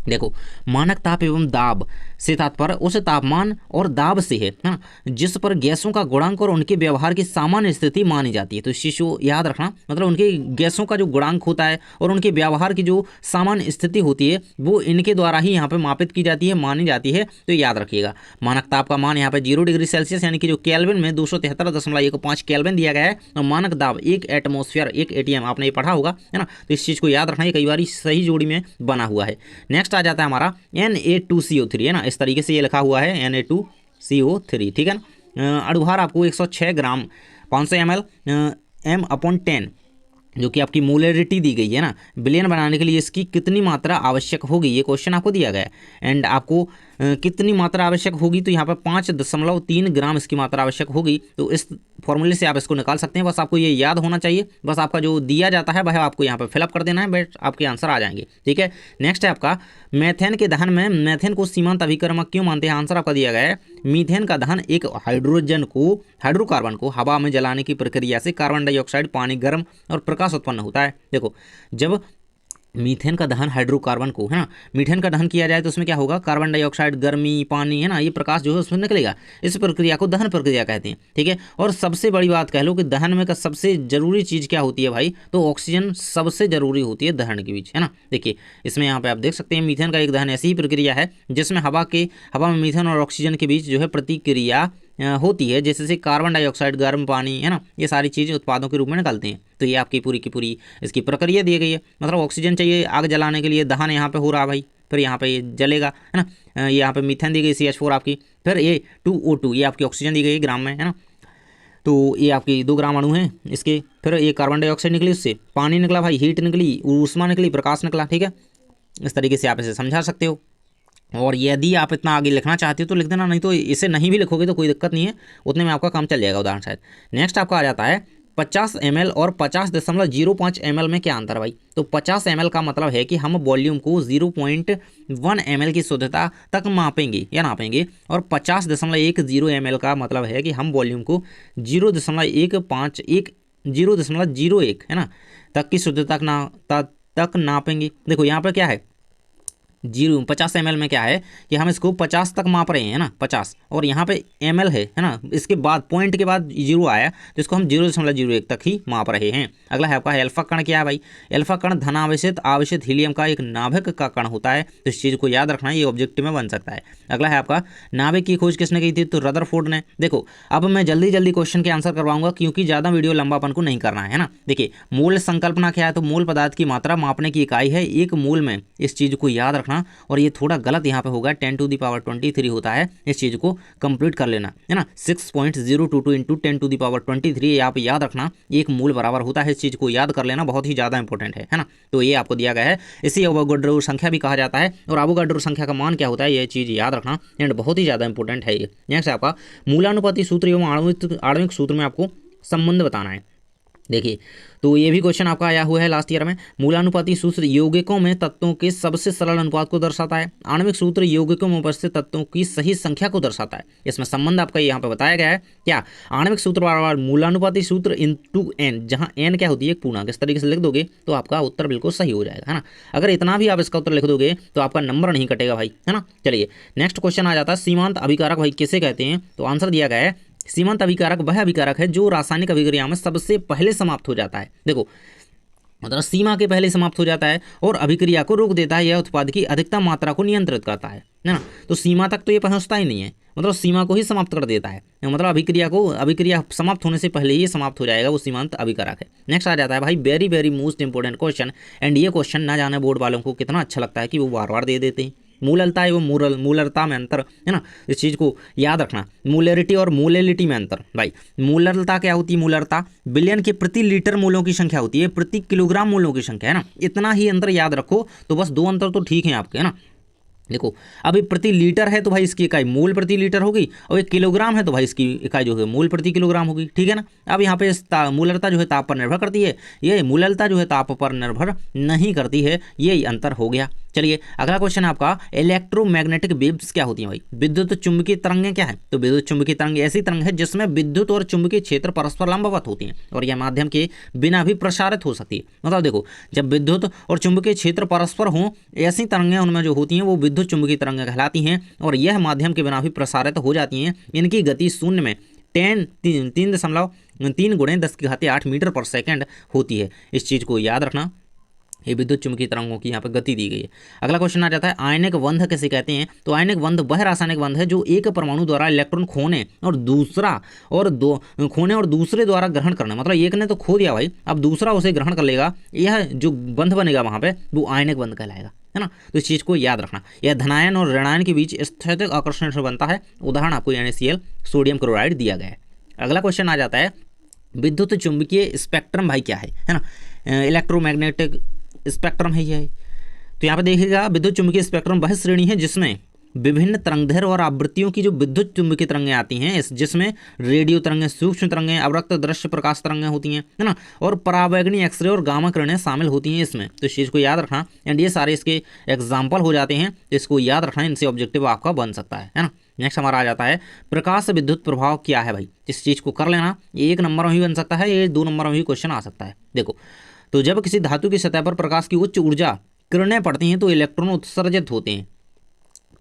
देखो मानक ताप एवं दाब से तात्पर्य उस तापमान और दाब से है ना जिस पर गैसों का गुणांक और उनके व्यवहार की सामान्य स्थिति मानी जाती है। तो इस चीज को याद रखना, मतलब उनके गैसों का जो गुणांक होता है और उनके व्यवहार की जो सामान्य स्थिति होती है वो इनके द्वारा ही यहाँ पे मापित की जाती है, मानी जाती है। तो याद रखिएगा मानक ताप का मान यहाँ पे 0 डिग्री सेल्सियस यानी कि जो केल्विन में 273.15 केल्विन दिया गया है, और मानक दाब 1 एटमोस्फियर 1 ATM, आपने ये पढ़ा होगा, है ना। तो इस चीज को याद रखना, ये कई बार सही जोड़ी में बना हुआ है। नेक्स्ट आ जाता है हमारा Na2CO3, है ना, इस तरीके से ये लिखा हुआ है Na2CO3। ठीक है ना, अणुभार आपको 106 ग्राम 500 ml m/10 जो कि आपकी मोलरिटी दी गई है ना, विलयन बनाने के लिए इसकी कितनी मात्रा आवश्यक होगी, ये क्वेश्चन आपको दिया गया है। एंड आपको कितनी मात्रा आवश्यक होगी, तो यहाँ पर 5.3 ग्राम इसकी मात्रा आवश्यक होगी। तो इस फॉर्मूले से आप इसको निकाल सकते हैं, बस आपको ये याद होना चाहिए। बस आपका जो दिया जाता है वह आपको यहाँ पर फिलअप कर देना है, बट आपके आंसर आ जाएंगे। ठीक है, नेक्स्ट है आपका मेथेन के दहन में मेथेन को सीमांत अभिकर्मक क्यों मानते हैं। आंसर आपका दिया गया है मीथेन का दहन एक हाइड्रोकार्बन को हवा में जलाने की प्रक्रिया से कार्बन डाइऑक्साइड, पानी, गर्म और प्रकाश उत्पन्न होता है। देखो जब मीथेन का दहन हाइड्रोकार्बन को, है ना, मीथेन का दहन किया जाए तो उसमें क्या होगा, कार्बन डाइऑक्साइड, गर्मी, पानी, है ना, ये प्रकाश जो है उसमें निकलेगा। इस प्रक्रिया को दहन प्रक्रिया कहते हैं, ठीक है। और सबसे बड़ी बात कह लो कि दहन में का सबसे जरूरी चीज़ क्या होती है भाई, तो ऑक्सीजन सबसे जरूरी होती है दहन के बीच, है ना। देखिए इसमें यहाँ पे आप देख सकते हैं मीथेन का एक दहन ऐसी ही प्रक्रिया है जिसमें हवा में मीथेन और ऑक्सीजन के बीच जो है प्रतिक्रिया होती है, जैसे कार्बन डाइऑक्साइड, गर्म पानी, है ना, ये सारी चीज़ें उत्पादों के रूप में निकलते हैं। तो ये आपकी पूरी की पूरी इसकी प्रक्रिया दी गई है। मतलब ऑक्सीजन चाहिए आग जलाने के लिए, दहन यहाँ पे हो रहा भाई, फिर यहाँ पे ये जलेगा, है ना। यहाँ पे मीथेन दी गई CH4 आपकी, फिर ये 2O2 ये आपकी ऑक्सीजन दी गई ग्राम में, है ना। तो ये आपकी 2 ग्राम अणु हैं इसके, फिर ये कार्बन डाइऑक्साइड निकली, उससे पानी निकला भाई, हीट निकली, ऊष्मा निकली, प्रकाश निकला, ठीक है। इस तरीके से आप इसे समझा सकते हो। और यदि आप इतना आगे लिखना चाहते हो तो लिख देना, नहीं तो इसे नहीं भी लिखोगे तो कोई दिक्कत नहीं है, उतने में आपका काम चल जाएगा उदाहरण शायद। नेक्स्ट आपका आ जाता है 50 ml और 50.05 ml में क्या अंतर है भाई। तो 50 ml का मतलब है कि हम वॉल्यूम को 0.1 ml की शुद्धता तक मापेंगे या नापेंगे, और 50.10 ml का मतलब है कि हम वॉल्यूम को 0.01 है ना तक की शुद्धता तक नापेंगे। देखो यहाँ पर क्या है, 50 ml में क्या है कि हम इसको 50 तक माप रहे हैं, है ना, 50, और यहाँ पे ml है ना, इसके बाद पॉइंट के बाद 0 आया तो इसको हम 0.01 तक ही माप रहे हैं। अगला है आपका अल्फा कण। क्या है भाई, अल्फा कण धनावेशित हीलियम का एक नाभिक का कण होता है, तो इस चीज़ को याद रखना, ये ऑब्जेक्टिव में बन सकता है। अगला है आपका नाभिक की खोज किसने की थी, तो रदरफोर्ड ने। देखो अब मैं जल्दी जल्दी क्वेश्चन के आंसर करवाऊंगा क्योंकि ज़्यादा वीडियो लंबापन को नहीं करना है ना। देखिए मूल संकल्पना क्या है, तो मूल पदार्थ की मात्रा मापने की इकाई है एक मूल में, इस चीज़ को याद रखना। और ये थोड़ा गलत यहाँ पे होगा, 10⁻23 होता है, इस चीज़ को कंप्लीट कर लेना, है ना। 6.022 इंटू 10⁻23 आप याद रखना, एक मूल बराबर होता है, इस चीज़ को याद कर लेना, बहुत ही ज़्यादा इंपॉर्टेंट है ना। तो ये आपको दिया गया है, इसी अवोगाड्रो संख्या भी कहा जाता है, और अवोगाड्रो संख्या का मान क्या होता है ये चीज़ याद रखना, एंड बहुत ही ज़्यादा इंपॉर्टेंट है ये। नेक्स्ट आपका मूलानुपाती सूत्र एवं आणविक सूत्र में आपको संबंध बताना है। देखिए तो ये भी क्वेश्चन आपका आया हुआ है लास्ट ईयर में। मूलानुपाती सूत्र यौगिकों में तत्वों के सबसे सरल अनुपात को दर्शाता है। आणविक सूत्र यौगिकों में उपस्थित तत्वों की सही संख्या को दर्शाता है। इसमें संबंध आपका यहाँ पे बताया गया है। क्या आणविक सूत्र बराबर मूलानुपाती सूत्र इनटू n, जहाँ n क्या होती है एक पूर्णांक, इस तरीके से लिख दोगे तो आपका उत्तर बिल्कुल सही हो जाएगा, है ना। अगर इतना भी आप इसका उत्तर लिख दोगे तो आपका नंबर नहीं कटेगा भाई, है ना। चलिए नेक्स्ट क्वेश्चन आ जाता है, सीमांत अभिकारक भाई किसे कहते हैं, तो आंसर दिया गया है सीमांत अभिकारक वह अभिकारक है जो रासायनिक अभिक्रिया में सबसे पहले समाप्त हो जाता है। देखो मतलब सीमा के पहले समाप्त हो जाता है और अभिक्रिया को रोक देता है, यह उत्पाद की अधिकतम मात्रा को नियंत्रित करता है ना। तो सीमा तक तो ये पहुंचता ही नहीं है, मतलब सीमा को ही समाप्त कर देता है, मतलब अभिक्रिया समाप्त होने से पहले ही समाप्त हो जाएगा, वो सीमांत अभिकारक है। नेक्स्ट आ जाता है भाई very very most important question, and ये क्वेश्चन ना जाने बोर्ड वालों को कितना अच्छा लगता है कि वो बार बार दे देते हैं। मूललता एवं मूलरता में अंतर, है ना, इस चीज़ को याद रखना। मूलरिटी और मूलेलिटी में अंतर भाई। मूलरता क्या होती है, मूलरता बिलियन के प्रति लीटर मूलों की संख्या होती है, प्रति किलोग्राम मूलों की संख्या, है ना। इतना ही अंतर याद रखो तो बस 2 अंतर तो ठीक है आपके, है ना। देखो अभी प्रति लीटर है तो भाई इसकी इकाई मूल प्रति लीटर होगी, और 1 किलोग्राम है तो भाई इसकी इकाई जो है मूल प्रति किलोग्राम होगी, ठीक है ना। अब यहाँ पे मूलरता जो है ताप पर निर्भर करती है, ये मूललता जो है ताप पर निर्भर नहीं करती है, ये अंतर हो गया। चलिए अगला क्वेश्चन आपका इलेक्ट्रोमैग्नेटिक वेव्स क्या होती हैं भाई। विद्युत चुंबकीय तरंगें क्या है, तो विद्युत चुंबकीय तरंग ऐसी तरंग है जिसमें विद्युत और चुंबकीय क्षेत्र परस्पर लंबवत होती हैं और यह माध्यम के बिना भी प्रसारित हो सकती है। मतलब देखो जब विद्युत और चुंबकीय क्षेत्र परस्पर हों, ऐसी तरंगें उनमें जो होती हैं वो विद्युत चुंबकीय तरंगें कहलाती हैं, और यह माध्यम के बिना भी प्रसारित हो जाती हैं। इनकी गति शून्य में 3.3 × 10⁸ मीटर पर सेकेंड होती है। इस चीज़ को याद रखना, ये विद्युत चुंबकीय तरंगों की यहाँ पर गति दी गई है। अगला क्वेश्चन आ जाता है आयनिक बंध किसे कहते हैं, तो आयनिक बंध वह रासायनिक बंध है जो एक परमाणु द्वारा इलेक्ट्रॉन खोने और दूसरे द्वारा ग्रहण करना, मतलब एक ने तो खो दिया भाई, अब दूसरा उसे ग्रहण कर लेगा, यह जो बंध बनेगा वहाँ पे वो आयनिक बंध कहलाएगा, है ना। तो इस चीज़ को याद रखना, यह धनायन और ऋणायन के बीच स्थैतिक आकर्षण से बनता है। उदाहरण आपको NaCl सोडियम क्लोराइड दिया गया है। अगला क्वेश्चन आ जाता है विद्युत चुंबकीय स्पेक्ट्रम भाई क्या है ना। इलेक्ट्रोमैग्नेटिक स्पेक्ट्रम है ये। तो यहाँ पे देखिएगा विद्युत चुंबकीय स्पेक्ट्रम वह श्रेणी है जिसमें विभिन्न तरंगदैर्घ्य और आवृत्तियों की जो विद्युत चुंबकीय तरंगें आती हैं, जिसमें रेडियो तरंगें, सूक्ष्म तरंगें, अवरक्त दृश्य प्रकाश तरंगें होती हैं, है ना, और परावैगनी एक्सरे और गामा किरणें शामिल होती हैं इसमें। तो इस चीज़ को याद रखना, एंड ये सारे इसके एग्जाम्पल हो जाते हैं, तो इसको याद रखना, इनसे ऑब्जेक्टिव आपका बन सकता है ना। नेक्स्ट हमारा आ जाता है प्रकाश विद्युत प्रभाव क्या है भाई। इस चीज़ को कर लेना, ये 1 नंबर में भी बन सकता है, ये 2 नंबर में भी क्वेश्चन आ सकता है। देखो तो जब किसी धातु की सतह पर प्रकाश की उच्च ऊर्जा किरणें पड़ती हैं तो इलेक्ट्रॉन उत्सर्जित होते हैं।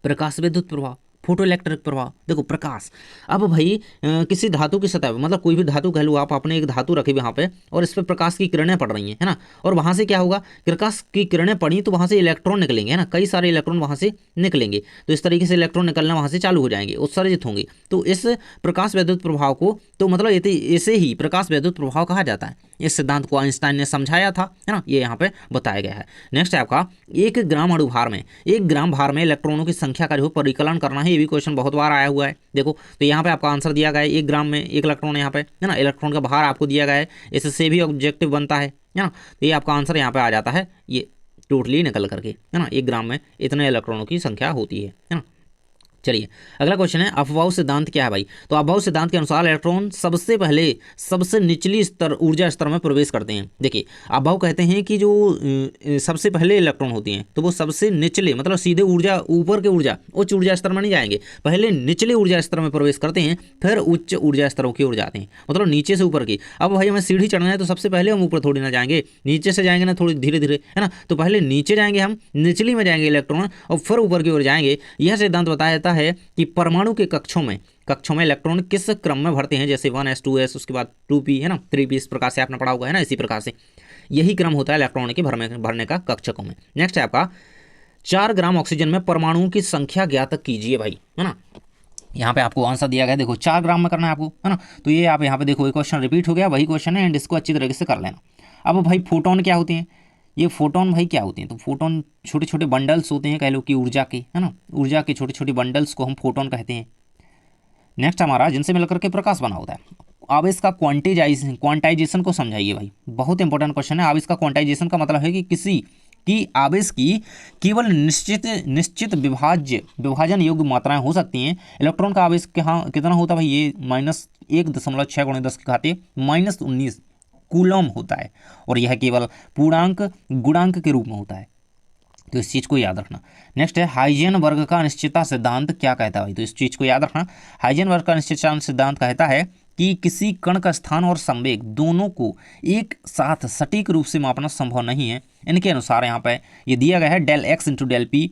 प्रकाश विद्युत प्रभाव, फोटो इलेक्ट्रिक प्रभाव। देखो प्रकाश, अब भाई किसी धातु की सतह पर, मतलब कोई भी धातु कह लो आप, आपने एक धातु रखी वहाँ पे और इस पर प्रकाश की किरणें पड़ रही हैं, है ना, और वहाँ से क्या होगा, प्रकाश की किरणें पड़ी तो वहाँ से इलेक्ट्रॉन निकलेंगे, है ना, कई सारे इलेक्ट्रॉन वहाँ से निकलेंगे। तो इस तरीके से इलेक्ट्रॉन निकलना वहाँ से चालू हो जाएंगे, उत्सर्जित होंगे। तो इस प्रकाश विद्युत प्रभाव को, तो मतलब इसे ही प्रकाश विद्युत प्रभाव कहा जाता है। इस सिद्धांत को आइंस्टाइन ने समझाया था, है ना, ये यहाँ पे बताया गया है। नेक्स्ट है आपका 1 ग्राम अणुभार में, 1 ग्राम भार में इलेक्ट्रॉनों की संख्या का जो परिकलन करना है, ये भी क्वेश्चन बहुत बार आया हुआ है। देखो तो यहाँ पे आपका आंसर दिया गया है 1 ग्राम में 1 इलेक्ट्रॉन, यहाँ पे है ना, इलेक्ट्रॉन का भार आपको दिया गया है, इससे भी ऑब्जेक्टिव बनता है ना। तो ये आपका आंसर यहाँ पे आ जाता है, ये टोटली निकल करके, है ना, 1 ग्राम में इतने इलेक्ट्रॉनों की संख्या होती है ना। चलिए अगला क्वेश्चन है, अफबाउ सिद्धांत क्या है भाई। तो अफबाउ सिद्धांत के अनुसार इलेक्ट्रॉन सबसे पहले सबसे निचली स्तर ऊर्जा स्तर में प्रवेश करते हैं। देखिए अफबाउ कहते हैं कि जो सबसे पहले इलेक्ट्रॉन होती हैं तो वो सबसे निचले, मतलब सीधे ऊर्जा ऊपर के ऊर्जा उच्च ऊर्जा स्तर में नहीं जाएंगे, पहले निचले ऊर्जा स्तर में प्रवेश करते हैं, फिर उच्च ऊर्जा स्तरों की ओर जाते हैं, मतलब नीचे से ऊपर की। अब भाई हमें सीढ़ी चढ़ना है तो सबसे पहले हम ऊपर थोड़ी ना जाएंगे, नीचे से जाएंगे ना, थोड़ी धीरे धीरे, है ना। तो पहले नीचे जाएंगे, हम निचली में जाएंगे इलेक्ट्रॉन और फिर ऊपर की ओर जाएंगे। यह सिद्धांत बताया जाता है कि परमाणु के कक्षों में इलेक्ट्रॉन किस क्रम में भरते हैं, जैसे 1s 2s, उसके बाद 2p, है ना, 3p, इस प्रकार से आपने पढ़ा होगा, है ना। इसी प्रकार से यही क्रम होता है इलेक्ट्रॉन के भरने का कक्षकों में। नेक्स्ट है आपका 4 ग्राम ऑक्सीजन में परमाणुओं की संख्या ज्ञात कीजिए भाई, है ना। यहाँ पे आपको आंसर दिया गया है, देखो 4 ग्राम में करना है आपको, है ना। तो ये आप यहाँ पे देखो, ये क्वेश्चन रिपीट हो गया, वही क्वेश्चन है, एंड इसको अच्छी तरीके से कर लेना। अब भाई फोटोन क्या होते हैं, ये फोटोन भाई क्या होते हैं, तो फोटोन छोटे छोटे बंडल्स होते हैं, कह लो कि ऊर्जा के, है ना, ऊर्जा के छोटे छोटे बंडल्स को हम फोटोन कहते हैं। नेक्स्ट हमारा जिनसे मिलकर के प्रकाश बना होता है। अब इसका क्वांटाइजेशन को समझाइए भाई, बहुत इंपॉर्टेंट क्वेश्चन है। अब इसका क्वांटाइजेशन का मतलब है कि किसी की आवेश की केवल निश्चित विभाजन योग्य मात्राएं हो सकती हैं। इलेक्ट्रॉन का आवेश कितना होता है भाई, ये -1.6 × 10 - 19 कूलम होता है, और यह केवल गुणांक के रूप में होता है, तो इस चीज़ को याद रखना। नेक्स्ट है हाइजेनबर्ग का अनिश्चितता सिद्धांत क्या कहता है भाई, तो इस चीज़ को याद रखना। हाइजेनबर्ग का अनिश्चितता सिद्धांत कहता है कि किसी कण का स्थान और संवेग दोनों को एक साथ सटीक रूप से मापना संभव नहीं है। इनके अनुसार यहाँ पे ये दिया गया है del(x) × del(p)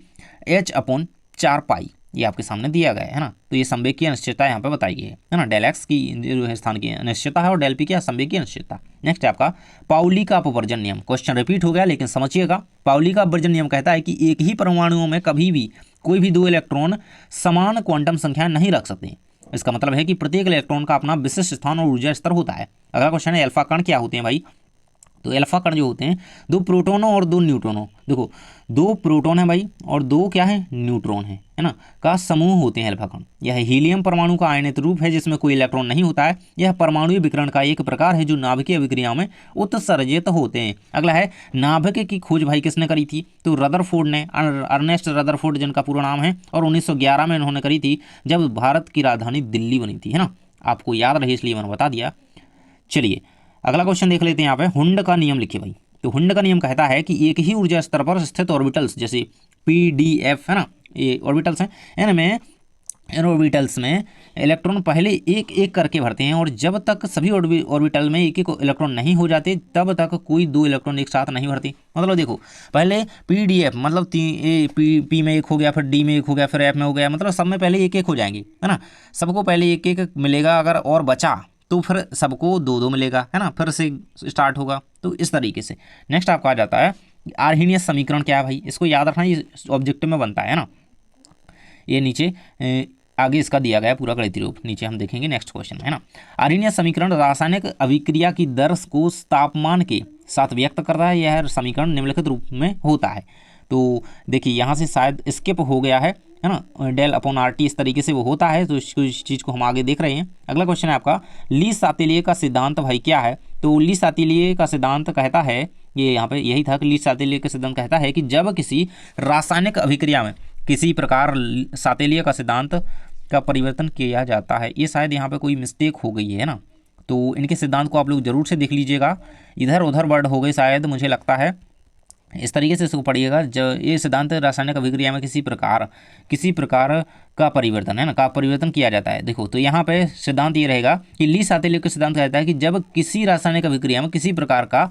h/4π, ये आपके सामने दिया गया है ना। तो ये संवेग की अनिश्चितता यहाँ पे बताई गई है ना, del(x) की जो है स्थान की अनिश्चितता है और del(p) की संवेग की अनिश्चितता। नेक्स्ट है आपका पाउली का अपवर्जन नियम, क्वेश्चन रिपीट हो गया लेकिन समझिएगा। पाउली का अपवर्जन नियम कहता है कि एक ही परमाणुओं में कभी भी कोई भी 2 इलेक्ट्रॉन समान क्वांटम संख्या नहीं रख सकते। इसका मतलब है कि प्रत्येक इलेक्ट्रॉन का अपना विशिष्ट स्थान और ऊर्जा स्तर होता है। अगला क्वेश्चन है अल्फा कण क्या होते हैं भाई, तो अल्फा कण जो होते हैं 2 प्रोटोनों और 2 न्यूट्रॉनों, देखो 2 प्रोटॉन है भाई और 2 क्या है, न्यूट्रॉन है ना, का समूह होते हैं अल्फा कण। यह हीलियम परमाणु का आयनित रूप है जिसमें कोई इलेक्ट्रॉन नहीं होता है। यह परमाणुीय विकिरण का एक प्रकार है जो नाभिकीय अभिक्रिया में उत्सर्जित होते हैं। अगला है नाभिक की खोज भाई किसने करी थी, तो रदरफोर्ड ने, अर्नेस्ट रदरफोर्ड जिनका पूरा नाम है, और 1911 में इन्होंने करी थी जब भारत की राजधानी दिल्ली बनी थी, है ना। आपको याद रहे इसलिए मैंने बता दिया। चलिए अगला क्वेश्चन देख लेते हैं। यहाँ पे हुंड का नियम लिखिए भाई, तो हुंड का नियम कहता है कि एक ही ऊर्जा स्तर पर स्थित ऑर्बिटल्स जैसे PDF, है ना, ये ऑर्बिटल्स हैं, इनमें इन ऑर्बिटल्स में इलेक्ट्रॉन पहले एक एक करके भरते हैं, और जब तक सभी ऑर्बिटल में एक एक इलेक्ट्रॉन नहीं हो जाते तब तक कोई 2 इलेक्ट्रॉन एक साथ नहीं भरती। मतलब देखो पहले PDF मतलब P में 1 हो गया, फिर D में 1 हो गया, फिर F में हो गया, मतलब सब में पहले एक एक हो जाएंगे, है ना। सबको पहले एक एक मिलेगा, अगर और बचा तो फिर सबको 2-2 मिलेगा, है ना, फिर से स्टार्ट होगा, तो इस तरीके से। नेक्स्ट आपका आ जाता है आर्हीनियस समीकरण क्या है भाई, इसको याद रखना, ये ऑब्जेक्टिव में बनता है ना। ये नीचे आगे इसका दिया गया पूरा गणितीय रूप, नीचे हम देखेंगे नेक्स्ट क्वेश्चन, है ना। आर्हीनियस समीकरण रासायनिक अभिक्रिया की दर को तापमान के साथ व्यक्त करता है। यह समीकरण निम्नलिखित रूप में होता है। तो देखिए यहाँ से शायद स्किप हो गया है ना, del/RT इस तरीके से वो होता है, तो इस चीज़ को हम आगे देख रहे हैं। अगला क्वेश्चन है आपका ली-सातिलिये का सिद्धांत भाई क्या है, तो ली-सातिलिये का सिद्धांत कहता है, ये यहाँ पे यही था कि ली-सातिलिये का सिद्धांत कहता है कि जब किसी रासायनिक अभिक्रिया में किसी प्रकार सातिलिये का सिद्धांत का परिवर्तन किया जाता है, ये शायद यहाँ पे कोई मिस्टेक हो गई है ना, तो इनके सिद्धांत को आप लोग जरूर से देख लीजिएगा। इधर उधर वर्ड हो गए शायद, मुझे लगता है, इस तरीके से इसको पढ़िएगा। जो ये सिद्धांत रासायनिक अभिक्रिया में किसी प्रकार का परिवर्तन, है ना, का परिवर्तन किया जाता है। देखो तो यहाँ पे सिद्धांत ये रहेगा कि ली-सातिलिये का सिद्धांत कहता है कि जब किसी रासायनिक अभिक्रिया में किसी प्रकार का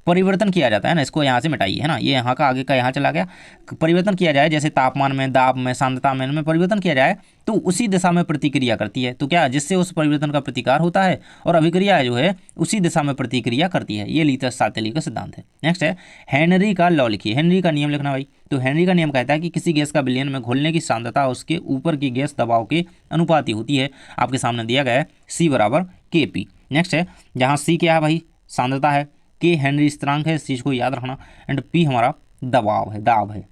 परिवर्तन किया जाता है ना, इसको यहाँ से मिटाइए, है ना, ये यहाँ का आगे का यहाँ चला गया। परिवर्तन किया जाए, जैसे तापमान में, दाब में, सांद्रता में, इनमें परिवर्तन किया जाए तो उसी दिशा में प्रतिक्रिया करती है। तो क्या, जिससे उस परिवर्तन का प्रतिकार होता है और अभिक्रिया जो है उसी दिशा में प्रतिक्रिया करती है। ये लीतस-सातली का सिद्धांत है। नेक्स्ट है हेनरी का लॉ लिखिए। हेनरी का नियम लिखना भाई। तो हेनरी का नियम कहता है कि किसी गैस का विलयन में घुलने की सांद्रता उसके ऊपर की गैस दबाव के अनुपाती होती है। आपके सामने दिया गया है C बराबर KP। नेक्स्ट है, जहाँ C क्या है भाई, सांद्रता है, K हेनरी स्थिरांक है, इस चीज़ को याद रखना, एंड P हमारा दबाव है, दाब है।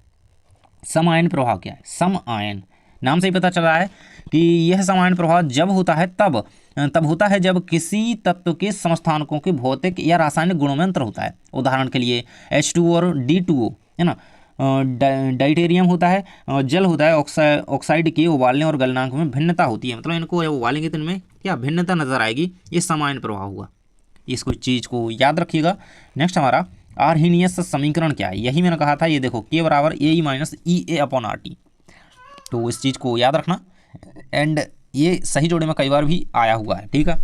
सम आयन प्रभाव क्या है, सम आयन, नाम से ही पता चला है कि यह सम आयन प्रभाव जब होता है तब होता है जब किसी तत्व के समस्थानिकों के भौतिक या रासायनिक गुणों में अंतर होता है। उदाहरण के लिए H2O और D2O, है ना, डाइटेरियम होता है, जल होता है, ऑक्साइड के उबालने और गलनांक में भिन्नता होती है, मतलब इनको जब उबालेंगे तो इनमें क्या भिन्नता नजर आएगी, ये सम आयन प्रभाव हुआ। इसको चीज़ को याद रखिएगा। नेक्स्ट हमारा आर्हीनियस समीकरण क्या है, यही मैंने कहा था, ये देखो K बराबर AE माइनस EA/RT। तो इस चीज़ को याद रखना, एंड ये सही जोड़े में कई बार भी आया हुआ है, ठीक है।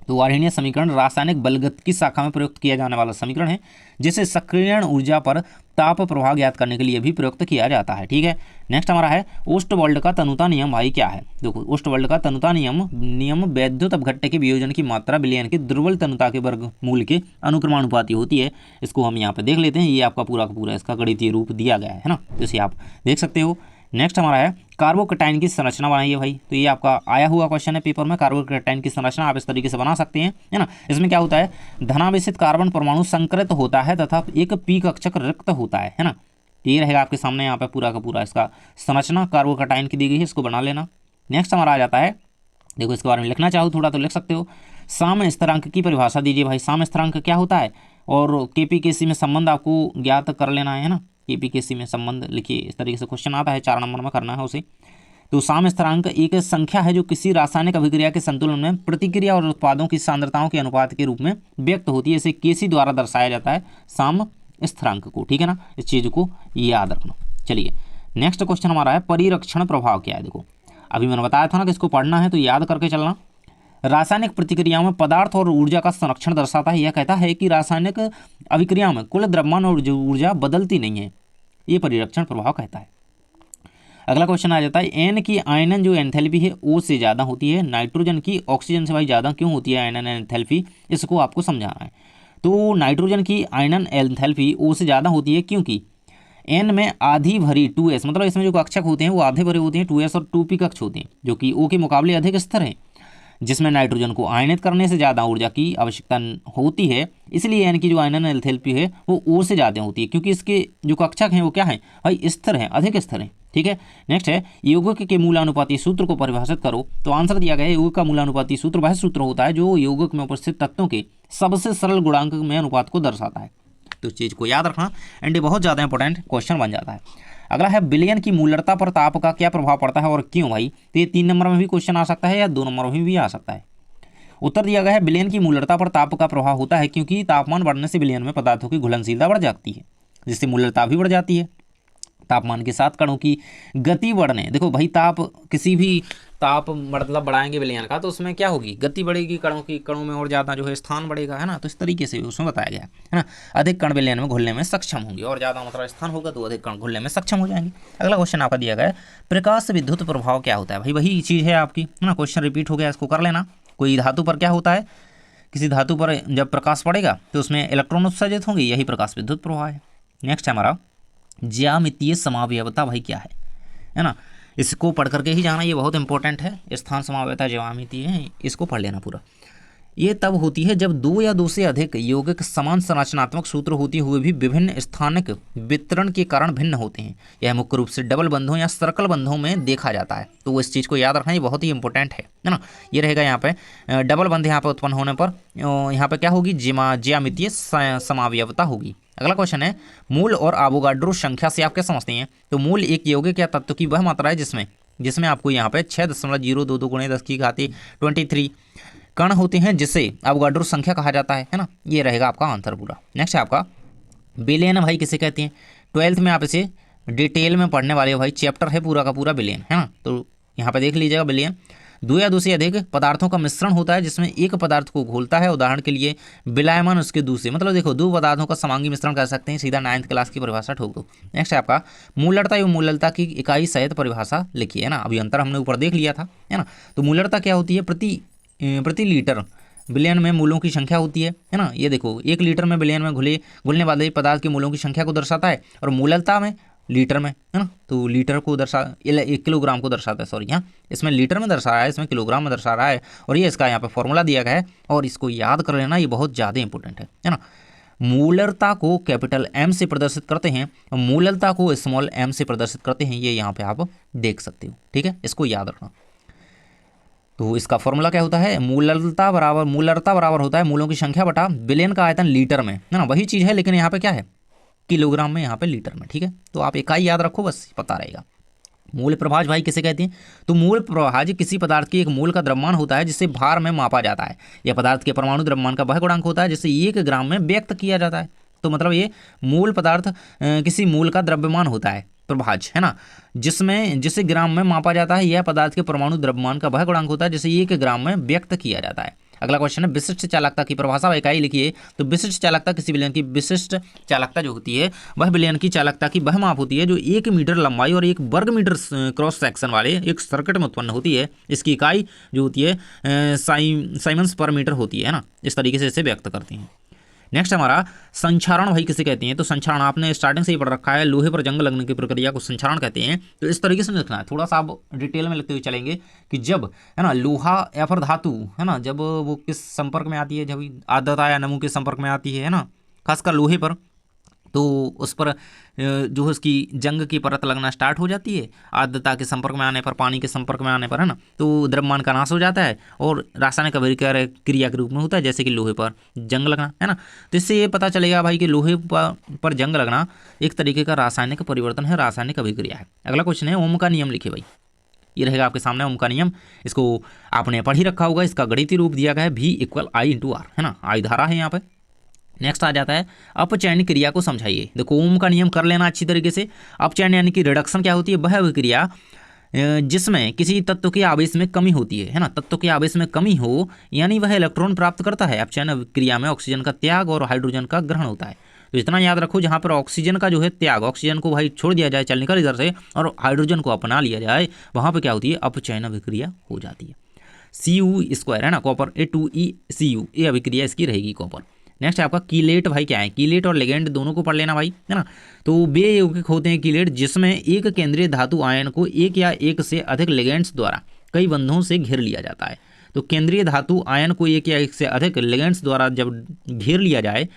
तो आर्हीनियस समीकरण रासायनिक बलगत की शाखा में प्रयुक्त किया जाने वाला समीकरण है, जिसे सक्रियण ऊर्जा पर ताप प्रभाव ज्ञात करने के लिए भी प्रयुक्त किया जाता है, ठीक है। नेक्स्ट हमारा है ओस्टवाल्ड का तनुता नियम भाई क्या है। देखो ओस्टवाल्ड का तनुता नियम वैद्युत अपघट्य के वियोजन की मात्रा विलयन की दुर्बल तनुता के वर्गमूल के अनुक्रमानुपाती होती है। इसको हम यहाँ पे देख लेते हैं, ये आपका पूरा का पूरा इसका गणितीय रूप दिया गया है ना, जैसे आप देख सकते हो। नेक्स्ट हमारा है कार्बोकटाइन की संरचना बनाइए भाई। तो ये आपका आया हुआ क्वेश्चन है पेपर में, कार्बोकटाइन की संरचना आप इस तरीके से बना सकते हैं, है ना। इसमें क्या होता है, धनावेशित कार्बन परमाणु संकृत होता है तथा एक पी कक्षक रिक्त होता है ना। ये रहेगा आपके सामने यहाँ पे पूरा का पूरा इसका संरचना कार्बोकटाइन की दी गई है, इसको बना लेना। नेक्स्ट हमारा आ जाता है, देखो इसके बारे में लिखना चाहो थोड़ा तो लिख सकते हो। साम्य स्थिरांक की परिभाषा दीजिए भाई। साम्य स्थिरांक क्या होता है और KP KC में संबंध आपको ज्ञात कर लेना है ना। KP KC में संबंध लिखिए, इस तरीके से क्वेश्चन आता है, 4 नंबर में करना है उसे। तो साम्य स्थिरांक एक संख्या है जो किसी रासायनिक अभिक्रिया के संतुलन में प्रतिक्रिया और उत्पादों की सांद्रताओं के अनुपात के रूप में व्यक्त होती है। इसे KC द्वारा दर्शाया जाता है साम्य स्थिरांक को, ठीक है ना, इस चीज़ को याद रखना। चलिए नेक्स्ट क्वेश्चन हमारा है परिरक्षण प्रभाव क्या है। देखो अभी मैंने बताया था ना कि इसको पढ़ना है तो याद करके चलना। रासायनिक प्रतिक्रियाओं में पदार्थ और ऊर्जा का संरक्षण दर्शाता है। यह कहता है कि रासायनिक अभिक्रिया में कुल द्रव्यमान और ऊर्जा बदलती नहीं है, ये परिरक्षण प्रभाव कहता है। अगला क्वेश्चन आ जाता है एन की आयनन जो एंथैल्पी है O से ज़्यादा होती है, नाइट्रोजन की ऑक्सीजन से भाई ज़्यादा क्यों होती है आयनन एंथैल्पी, इसको आपको समझाना है। तो नाइट्रोजन की आयनन एंथैल्पी O से ज़्यादा होती है क्योंकि N में आधी भरी 2s, मतलब इसमें जो कक्षक होते हैं वो आधे भरे होते हैं, 2s और 2p कक्ष होते हैं जो कि O के मुकाबले अधिक स्थिर हैं, जिसमें नाइट्रोजन को आयनित करने से ज़्यादा ऊर्जा की आवश्यकता होती है। इसलिए N की जो आयनन एंथैल्पी है वो O से ज़्यादा होती है, क्योंकि इसके जो कक्षक हैं वो क्या हैं भाई, स्थिर हैं, अधिक स्थिर हैं, ठीक है। नेक्स्ट है यौगिक के मूलानुपाती सूत्र को परिभाषित करो। तो आंसर दिया गया है यौगिक का मूलानुपाती सूत्र वह सूत्र होता है जो यौगिक में उपस्थित तत्वों के सबसे सरल गुणांक में अनुपात को दर्शाता है। तो इस चीज़ को याद रखना, एंड ये बहुत ज़्यादा इंपॉर्टेंट क्वेश्चन बन जाता है। अगला है विलयन की मूलरता पर ताप का क्या प्रभाव पड़ता है और क्यों भाई। तो ये 3 नंबर में भी क्वेश्चन आ सकता है या 2 नंबर में भी आ सकता है। उत्तर दिया गया है विलयन की मूलरता पर ताप का प्रभाव होता है क्योंकि तापमान बढ़ने से विलयन में पदार्थों की घुलनशीलता बढ़ जाती है, जिससे मूलरता भी बढ़ जाती है। तापमान के साथ कणों की गति बढ़ने, देखो भाई ताप किसी भी ताप मतलब बढ़ाएंगे विलयन का तो उसमें क्या होगी, गति बढ़ेगी, कणों में और ज़्यादा जो है स्थान बढ़ेगा, है ना। तो इस तरीके से उसमें बताया गया है ना। अधिक कण विलयन में घुलने में सक्षम होंगे और ज़्यादा मतलब स्थान होगा तो अधिक कण घुलने में सक्षम हो जाएंगे। अगला क्वेश्चन आपका दिया गया है प्रकाश विद्युत प्रभाव क्या होता है भाई, वही चीज़ है आपकी, है ना। क्वेश्चन रिपीट हो गया, इसको कर लेना। कोई धातु पर क्या होता है, किसी धातु पर जब प्रकाश पड़ेगा तो उसमें इलेक्ट्रॉन उत्सर्जित होंगे, यही प्रकाश विद्युत प्रभाव है। नेक्स्ट हमारा ज्यामितीय समावयवता भाई क्या है ना। इसको पढ़ करके ही जाना, ये बहुत इंपॉर्टेंट है। स्थान समावयवता ज्यामितीय है, इसको पढ़ लेना पूरा। ये तब होती है जब 2 या 2 से अधिक यौगिक समान संरचनात्मक सूत्र होते हुए भी विभिन्न स्थानिक वितरण के कारण भिन्न होते हैं। यह मुख्य रूप से डबल बंधों या सर्कल बंधों में देखा जाता है। तो वो इस चीज़ को याद रखना, ये बहुत ही इंपॉर्टेंट है ना। ये रहेगा यहाँ पे डबल बंध यहाँ पे उत्पन्न होने पर यहाँ पे क्या होगी, ज्यामितीय समावयवता होगी। अगला क्वेश्चन है मूल और एवोगाड्रो संख्या से आप क्या समझते हैं। तो मूल एक यौगिक या तत्व की वह मात्रा है जिसमें आपको यहाँ पे 6.022 × 10⁻23 कण होते हैं, जिसे एवोगाड्रो संख्या कहा जाता है ना। ये रहेगा आपका आंसर पूरा। नेक्स्ट है आपका विलयन भाई किसे कहते हैं। 12th में आप इसे डिटेल में पढ़ने वाले हो भाई, चैप्टर है पूरा का पूरा विलयन, है ना। तो यहाँ पे देख लीजिएगा विलयन। दो या दो से अधिक पदार्थों का मिश्रण होता है जिसमें एक पदार्थ को घोलता है, उदाहरण के लिए विलायमान उसके दूसरे। मतलब देखो दो पदार्थों का समांगी मिश्रण कर सकते हैं, सीधा 9th क्लास की परिभाषा ठोक दो। नेक्स्ट है आपका मूलरता एवं मूललता की इकाई सहित परिभाषा लिखिए, है ना। अभी अंतर हमने ऊपर देख लिया था, है ना। तो मूलरता क्या होती है, प्रति लीटर बिलियन में मूलों की संख्या होती है ना। ये देखो 1 लीटर में बिलियन में घुलने वाले पदार्थ के मूलों की संख्या को दर्शाता है, और मूललता में लीटर में, है ना। तो लीटर को 1 किलोग्राम को दर्शाता है, सॉरी, यहाँ इसमें लीटर में दर्शा रहा है, इसमें किलोग्राम में दर्शा रहा है। और ये इसका यहाँ पे फॉर्मूला दिया गया है, और इसको याद कर लेना, ये बहुत ज़्यादा इंपॉर्टेंट है ना। मूलरता को कैपिटल एम से प्रदर्शित करते हैं और मूललता को स्मॉल एम से प्रदर्शित करते हैं, ये यहाँ पे आप देख सकते हो, ठीक है, इसको याद रखना। तो इसका फॉर्मूला क्या होता है, मूलरता बराबर होता है मूलों की संख्या बटा बिलियन का आयतन लीटर में, है ना। वही चीज़ है लेकिन यहाँ पे क्या है, किलोग्राम में, यहाँ पे लीटर में, ठीक है। तो आप इकाई याद रखो, बस पता रहेगा। मूल प्रभाज भाई किसे कहते हैं, तो मूल प्रभाज किसी पदार्थ की एक मूल का द्रव्यमान होता है जिसे भार में मापा जाता है। यह पदार्थ के परमाणु द्रव्यमान का वह गुणांक होता है जिसे 1 ग्राम में व्यक्त किया जाता है। तो मतलब ये मूल पदार्थ किसी मूल का द्रव्यमान होता है, प्रभाज, है ना, जिसे ग्राम में मापा जाता है। यह पदार्थ के परमाणु द्रव्यमान का वह गुणांक होता है जिसे 1 ग्राम में व्यक्त किया जाता है। अगला क्वेश्चन है विशिष्ट चालकता की परिभाषा व इकाई लिखिए। तो विशिष्ट चालकता किसी विलयन की विशिष्ट चालकता जो होती है वह विलयन की चालकता की वह माप होती है जो 1 मीटर लंबाई और 1 वर्ग मीटर क्रॉस सेक्शन वाले एक सर्किट में उत्पन्न होती है। इसकी इकाई जो होती है साइमन्स पर मीटर होती है ना। इस तरीके से इसे व्यक्त करते हैं। नेक्स्ट हमारा संक्षारण भाई किसे कहते हैं, तो संक्षारण आपने स्टार्टिंग से ही पढ़ रखा है, लोहे पर जंग लगने की प्रक्रिया को संक्षारण कहते हैं। तो इस तरीके से लिखना है, थोड़ा सा आप डिटेल में लिखते हुए चलेंगे कि जब, है ना, लोहा या फिर धातु, है ना, जब वो किस संपर्क में आती है, जब आर्द्रता या नमू के संपर्क में आती है ना, खासकर लोहे पर, तो उस पर जो है उसकी जंग की परत लगना स्टार्ट हो जाती है। आर्द्रता के संपर्क में आने पर, पानी के संपर्क में आने पर, है ना, तो द्रव्यमान का नाश हो जाता है और रासायनिक अभिक्रिया के रूप में होता है, जैसे कि लोहे पर जंग लगना, है ना। तो इससे ये पता चलेगा भाई कि लोहे पर जंग लगना एक तरीके का रासायनिक परिवर्तन है, रासायनिक अभिक्रिया है। अगला क्वेश्चन है ओम का नियम लिखिए भाई। ये रहेगा आपके सामने ओम का नियम, इसको आपने पढ़ ही रखा होगा। इसका गणितीय रूप दिया गया है V = I/R, है ना, आई धारा है यहाँ पे। नेक्स्ट आ जाता है अपचयन क्रिया को समझाइए। देखो ओम का नियम कर लेना अच्छी तरीके से। अपचयन यानी कि रिडक्शन क्या होती है, वह अभिक्रिया जिसमें किसी तत्व के आवेश में कमी होती है ना, तत्व के आवेश में कमी हो यानी वह इलेक्ट्रॉन प्राप्त करता है। अपचयन अभिक्रिया में ऑक्सीजन का त्याग और हाइड्रोजन का ग्रहण होता है। तो इतना याद रखो, जहाँ पर ऑक्सीजन का जो है त्याग, ऑक्सीजन को भाई छोड़ दिया जाए, चल निकल इधर से, और हाइड्रोजन को अपना लिया जाए, वहाँ पर क्या होती है, अपचयन अभिक्रिया हो जाती है। Cu2 है ना, कॉपर A2ECu, ये अभिक्रिया इसकी रहेगी कॉपर। नेक्स्ट है आपका कीलेट भाई क्या है, कीलेट और लेगेंड दोनों को पढ़ लेना भाई, है ना। तो वे यौगिक होते हैं कीलेट जिसमें एक केंद्रीय धातु आयन को एक या एक से अधिक लेगेंड्स द्वारा कई बंधों से घेर लिया जाता है। तो केंद्रीय धातु आयन को एक या एक से अधिक लेगेंड्स द्वारा जब घेर लिया जाए,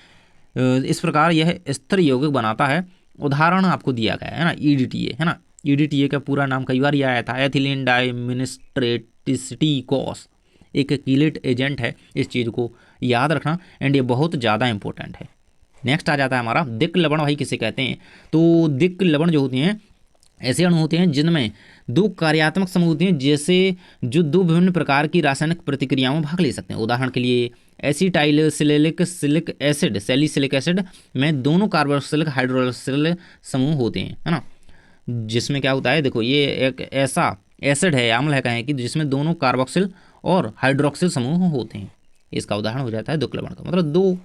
इस प्रकार यह स्थिर यौगिक बनाता है। उदाहरण आपको दिया गया है ना, EDTA, है ना। EDTA का पूरा नाम कई बार आया था, एथिलीन डाइमिनिस्ट्रेटिसिटिकोस, एक कीलेट एजेंट है। इस चीज़ को याद रखना, एंड ये बहुत ज़्यादा इंपॉर्टेंट है। नेक्स्ट आ जाता है हमारा दिक् लवण भाई किसे कहते हैं, तो दिक् लवण जो होते हैं ऐसे अणु होते हैं जिनमें 2 कार्यात्मक समूह होते हैं, जैसे जो 2 विभिन्न प्रकार की रासायनिक प्रतिक्रियाओं में भाग ले सकते हैं। उदाहरण के लिए acetyl salicylic acid, salicylic acid में दोनों कार्बोक्सिलिक हाइड्रोक्सिल समूह होते हैं, है ना। जिसमें क्या होता है, देखो ये एक ऐसा एसिड है, अम्ल है कहें कि जिसमें दोनों कार्बोक्सिल और हाइड्रोक्सिल समूह होते हैं। इसका उदाहरण हो जाता है दिक् लवण का, मतलब 2,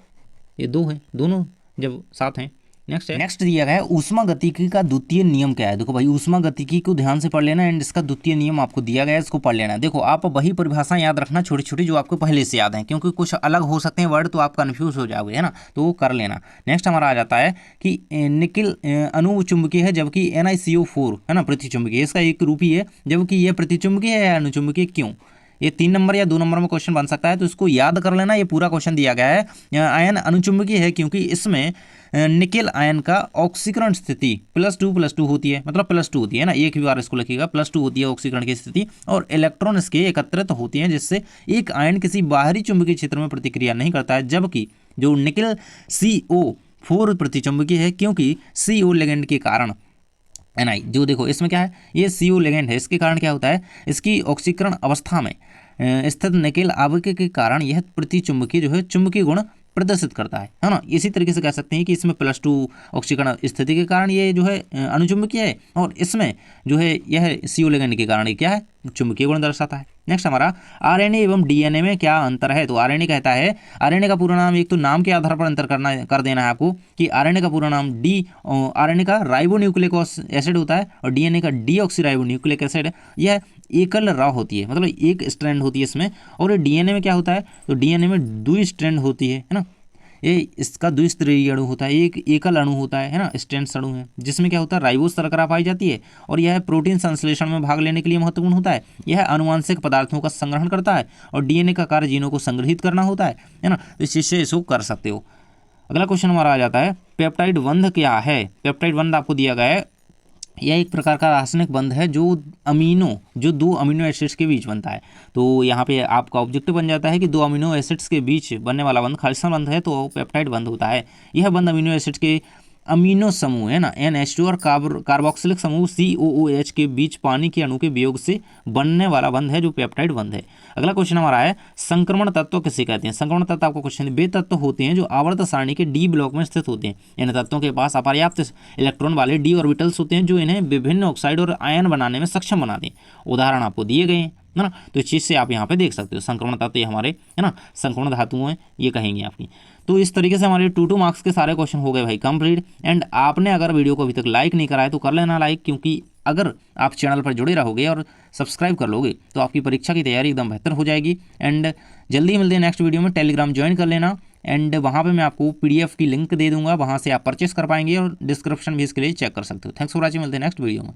ये 2 हैं, दोनों जब साथ हैं। नेक्स्ट दिया गया है ऊष्मा गतिकी का द्वितीय नियम क्या है। देखो भाई ऊष्मा गतिकी को ध्यान से पढ़ लेना, एंड इसका द्वितीय नियम आपको दिया गया है, इसको पढ़ लेना। देखो आप वही परिभाषा याद रखना छोटी छोटी जो आपको पहले से याद हैं, क्योंकि कुछ अलग हो सकते हैं वर्ड, तो आप कन्फ्यूज हो जाओगे, है ना, तो वो कर लेना। नेक्स्ट हमारा आ जाता है कि निकिल अनुचुंबकीय है जबकि NiCO4, है ना, प्रतिचुंबकीय। इसका एक रूप ही है, जबकि यह प्रतिचुंबकीय है या अनुचुंबकीय, क्यों? ये 3 नंबर या 2 नंबर में क्वेश्चन बन सकता है, तो इसको याद कर लेना। ये पूरा क्वेश्चन दिया गया है। आयन अनुचुंबकीय है क्योंकि इसमें निकेल आयन का ऑक्सीकरण स्थिति +2 होती है, मतलब +2 होती है ना, एक भी बार इसको लिखिएगा, +2 होती है ऑक्सीकरण की स्थिति, और इलेक्ट्रॉन इसके एकत्रित होते हैं, जिससे एक आयन किसी बाहरी चुंबकीय क्षेत्र में प्रतिक्रिया नहीं करता है। जबकि जो निकेल CO4 प्रतिचुंबकीय है क्योंकि CO लिगेंड के कारण, Ni जो देखो इसमें क्या है, ये CO लिगेंड है, इसके कारण क्या होता है, इसकी ऑक्सीकरण अवस्था में स्थित निकेल आवृत्ति के कारण यह प्रतिचुंबकीय जो है चुंबकीय गुण प्रदर्शित करता है ना। इसी तरीके से कह सकते हैं कि इसमें +2 ऑक्सीकरण स्थिति के कारण ये जो है अनुचुंबकीय है, और इसमें जो है यह CO लिगेंड के कारण ये क्या है, चुंबकीय गुण दर्शाता है। नेक्स्ट हमारा आरएनए एवं डीएनए में क्या अंतर है। तो आरएनए कहता है, आरएनए का पूरा नाम, एक तो नाम के आधार पर अंतर कर देना है आपको कि आरएनए का पूरा नाम आरएनए का राइबोन्यूक्लिक एसिड होता है और डीएनए का डीऑक्सीराइबोन्यूक्लिक एसिड है। यह एकल राह होती है, मतलब एक स्ट्रैंड होती है इसमें। और डीएनए में क्या होता है, तो डीएनए में द्वि स्ट्रैंड होती है ना, ये इसका द्विस्तरीय अणु होता है, एक एकल अणु होता है ना, स्ट्रैंड्स अणु है, जिसमें क्या होता है, राइबोज शर्करा पाई जाती है और यह प्रोटीन संश्लेषण में भाग लेने के लिए महत्वपूर्ण होता है। यह आनुवंशिक पदार्थों का संग्रहण करता है और डीएनए का कार्य जीनों को संग्रहित करना होता है ना, तो इस चीज़ से इसको कर सकते हो। अगला क्वेश्चन हमारा आ जाता है, पेप्टाइड बंध क्या है। पेप्टाइड बंध आपको दिया गया है, यह एक प्रकार का रासायनिक बंध है जो दो अमीनो एसिड्स के बीच बनता है। तो यहाँ पे आपका ऑब्जेक्टिव बन जाता है कि दो अमीनो एसिड्स के बीच बनने वाला बंध खालिस्तान बंध है, तो पेप्टाइड बंध होता है। यह बंध अमीनो एसिड्स के अमीनो समूह है ना, NH2 और कार्बोक्सिलिक समूह COOH के बीच पानी के अणु के वियोग से बनने वाला बंध है जो पेप्टाइड बंध है। अगला क्वेश्चन हमारा है, संक्रमण तत्व किसे कहते हैं। संक्रमण तत्व आपको क्वेश्चन, वे तत्व होते हैं जो आवर्त सारणी के डी ब्लॉक में स्थित होते हैं। इन तत्वों के पास अपर्याप्त इलेक्ट्रॉन वाले डी ऑर्बिटल्स होते हैं जो इन्हें विभिन्न ऑक्साइड और आयन बनाने में सक्षम बनाते हैं। उदाहरण आपको दिए गए हैं ना, तो इस चीज़ से आप यहाँ पे देख सकते हो। संक्रमण तत्व ये हमारे है ना, संक्रमण धातुओं हैं ये कहेंगे आपकी। तो इस तरीके से हमारे 2 मार्क्स के सारे क्वेश्चन हो गए भाई कंप्लीट। एंड आपने अगर वीडियो को अभी तक लाइक नहीं करा है तो कर लेना लाइक, क्योंकि अगर आप चैनल पर जुड़े रहोगे और सब्सक्राइब कर लोगे तो आपकी परीक्षा की तैयारी एकदम बेहतर हो जाएगी। एंड जल्दी मिलते हैं नेक्स्ट वीडियो में। टेलीग्राम ज्वाइन कर लेना एंड वहाँ पे मैं आपको PDF की लिंक दे दूंगा, वहाँ से आप परचेस कर पाएंगे और डिस्क्रिप्शन भी इसके लिए चेक कर सकते हो। थैंक्स फॉर वॉचिंग, मिलते हैं नेक्स्ट वीडियो में।